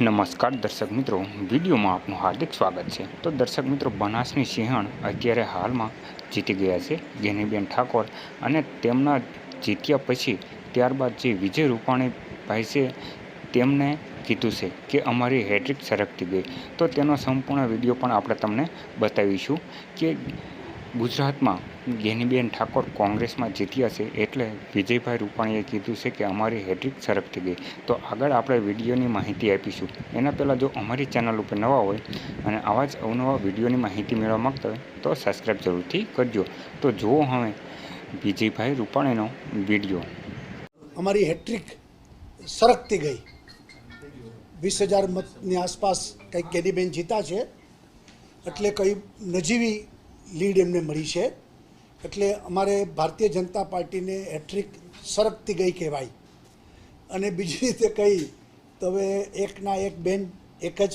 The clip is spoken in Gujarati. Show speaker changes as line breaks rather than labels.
નમસ્કાર દર્શક મિત્રો, વિડીયોમાં આપનું હાર્દિક સ્વાગત છે। તો દર્શક મિત્રો, બનાસની સિંહણ અત્યારે હાલમાં જીતી ગયા છે ગેનીબેન ઠાકોર, અને તેમના જીત્યા પછી ત્યારબાદ જે વિજય રૂપાણી ભાઈ છે તેમને કીધું છે કે અમારી હેટ્રિક સરકતી ગઈ। તો તેનો સંપૂર્ણ વિડીયો પણ આપણે તમને બતાવીશું કે ગુજરાતમાં ગેનીબેન ઠાકોર કોંગ્રેસમાં જીત્યા છે એટલે વિજયભાઈ રૂપાણીએ કીધું છે કે અમારી હેટ્રિક સરકતી ગઈ। તો આગળ આપણે વિડીયોની માહિતી આપીશું। એના પહેલાં જો અમારી ચેનલ ઉપર નવા હોય અને આવા જ અવનવા વિડીયોની માહિતી મેળવવા માગતા હોય તો સબસ્ક્રાઈબ જરૂરથી કરજો। તો જુઓ હવે વિજયભાઈ રૂપાણીનો વિડીયો।
અમારી હેટ્રિક સરકતી ગઈ। 20,000 મતની આસપાસ કંઈક ગેનીબેન જીતા છે, એટલે કંઈ નજીવી લીડ એમને મળી છે। એટલે અમારે ભારતીય જનતા પાર્ટીને હેટ્રિક સરકતી ગઈ કહેવાય। અને બીજી રીતે કહી તો હવે એકના એક બેન એક જ